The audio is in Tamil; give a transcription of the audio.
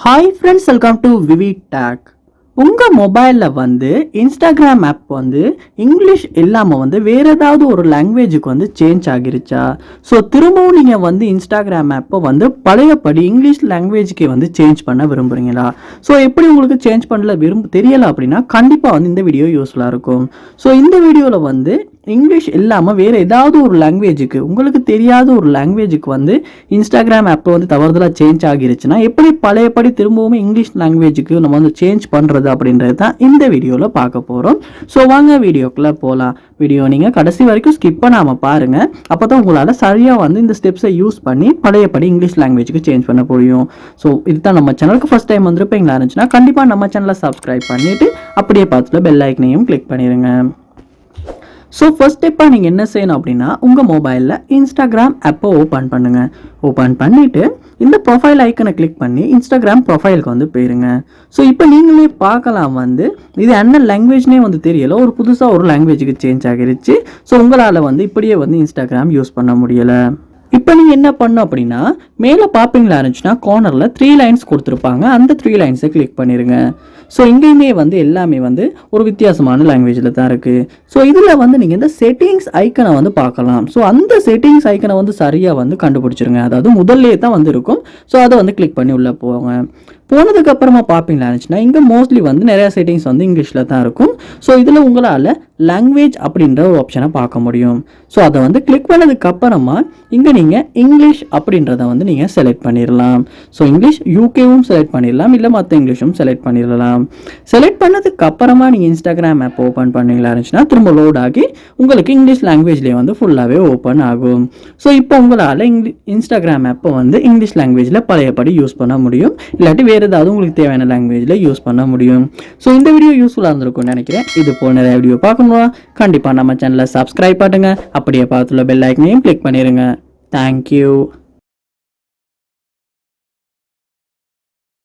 Hi friends, welcome to VividTech. உங்கள் மொபைலில் வந்து இன்ஸ்டாகிராம் ஆப் வந்து இங்கிலீஷ் இல்லாமல் வந்து வேறு ஏதாவது ஒரு லாங்குவேஜுக்கு வந்து சேஞ்ச் ஆகிருச்சா? ஸோ திரும்பவும் நீங்கள் வந்து இன்ஸ்டாகிராம் ஆப்பை வந்து பழையபடி இங்கிலீஷ் லாங்குவேஜுக்கே வந்து சேஞ்ச் பண்ண விரும்புகிறீங்களா? ஸோ எப்படி உங்களுக்கு சேஞ்ச் பண்ணல தெரியலை அப்படின்னா கண்டிப்பாக வந்து இந்த வீடியோ யூஸ்ஃபுல்லாக இருக்கும். ஸோ இந்த வீடியோவில் வந்து இங்கிலீஷ் இல்லாமல் வேறு ஏதாவது ஒரு லாங்குவேஜுக்கு உங்களுக்கு தெரியாத ஒரு லாங்குவேஜுக்கு வந்து இன்ஸ்டாகிராம் ஆப்பை வந்து தவறுதலாக சேஞ்ச் ஆகிருச்சுன்னா எப்படி பழையபடி திரும்பவும் இங்கிலீஷ் லாங்குவேஜுக்கு நம்ம வந்து சேஞ்ச் பண்ணுறது அப்படின்றது தான் இந்த வீடியோவில் பார்க்க போகிறோம். ஸோ வாங்க வீடியோக்குள்ளே போகலாம். வீடியோ நீங்கள் கடைசி வரைக்கும் ஸ்கிப் பண்ணாமல் பாருங்கள். அப்போ தான் உங்களால் சரியாக வந்து இந்த ஸ்டெப்ஸை யூஸ் பண்ணி பழையபடி இங்கிலீஷ் லாங்குவேஜுக்கு சேஞ்ச் பண்ண முடியும். ஸோ இதுதான் நம்ம சேனலுக்கு ஃபஸ்ட் டைம் வந்துருப்பீங்களா இருந்துச்சுன்னா கண்டிப்பாக நம்ம சேனலை சப்ஸ்கிரைப் பண்ணிவிட்டு அப்படியே பார்த்துட்டு பெல் ஐக்கனையும் கிளிக் பண்ணிடுங்க. ஸோ ஃபர்ஸ்ட் ஸ்டெப்பாக நீங்கள் என்ன செய்யணும் அப்படின்னா உங்கள் மொபைலில் இன்ஸ்டாகிராம் ஆப்பை ஓப்பன் பண்ணுங்கள். ஓப்பன் பண்ணிவிட்டு இந்த ப்ரொஃபைல் ஐக்கனை கிளிக் பண்ணி இன்ஸ்டாகிராம் ப்ரொஃபைலுக்கு வந்து போயிருங்க. ஸோ இப்போ நீங்களே பார்க்கலாம் வந்து இது என்ன லாங்குவேஜ்னே வந்து தெரியலை, ஒரு புதுசாக ஒரு லாங்குவேஜுக்கு சேஞ்ச் ஆகிருச்சு. ஸோ உங்களால் வந்து இப்படியே வந்து இன்ஸ்டாகிராம் யூஸ் பண்ண முடியலை. இப்போ நீங்கள் என்ன பண்ணணும் அப்படின்னா மேலே பார்ப்பீங்களா இருந்துச்சுன்னா கார்னரில் 3 லைன்ஸ் கொடுத்துருப்பாங்க. அந்த 3 லைன்ஸை கிளிக் பண்ணிடுங்க. ஸோ இங்கேயுமே வந்து எல்லாமே வந்து ஒரு வித்தியாசமான லாங்குவேஜில் தான் இருக்குது. ஸோ இதில் வந்து நீங்கள் இந்த செட்டிங்ஸ் ஐக்கனை வந்து பார்க்கலாம். ஸோ அந்த செட்டிங்ஸ் ஐக்கனை வந்து சரியாக வந்து கண்டுபிடிச்சிருங்க. அதாவது முதல்லே தான் வந்து இருக்கும். ஸோ அதை வந்து கிளிக் பண்ணி உள்ளே போங்க. போனதுக்கப்புறமா பார்ப்பீங்களா இருந்துச்சுன்னா இங்கே மோஸ்ட்லி வந்து நிறையா செட்டிங்ஸ் வந்து இங்கிலீஷில் தான் இருக்கும். ஸோ இதில் உங்களால் லாங்குவேஜ் அப்படின்ற ஒரு ஆப்ஷனை பார்க்க முடியும். ஸோ அதை வந்து கிளிக் பண்ணதுக்கப்புறமா இங்கே நீங்கள் இங்கிலீஷ் அப்படின்றத வந்து நீங்கள் செலக்ட் பண்ணிடலாம். ஸோ இங்கிலீஷ் யூகேவும் செலக்ட் பண்ணிடலாம், இல்லை மற்ற இங்கிலீஷும் செலக்ட் பண்ணிடலாம். செலக்ட் பண்ணதுக்கு அப்புறமா நீங்கள் இன்ஸ்டாகிராம் ஆப் ஓப்பன் பண்ணீங்களா இருந்துச்சுன்னா திரும்ப லோட் ஆகி உங்களுக்கு இங்கிலீஷ் லாங்குவேஜ்லேயே வந்து ஃபுல்லாகவே ஓப்பன் ஆகும். ஸோ இப்போ உங்களால் இன்ஸ்டாகிராம் ஆப்பை வந்து இங்கிலீஷ் லாங்குவேஜில் பழையபடி யூஸ் பண்ண முடியும், இல்லாட்டி வேறு ஏதாவது உங்களுக்கு தேவையான லாங்குவேஜில் யூஸ் பண்ண முடியும். ஸோ இந்த வீடியோ யூஸ்ஃபுல்லாக இருந்திருக்கும்னு நினைக்கிறேன். இது போல் நிறைய வீடியோ பார்க்கணும்னா கண்டிப்பாக நம்ம சேனலை சப்ஸ்கிரைப் பண்ணுங்க, அப்படியே பார்த்துள்ள பெல் ஐக்கனையும் கிளிக் பண்ணிடுங்க. தேங்க்யூ.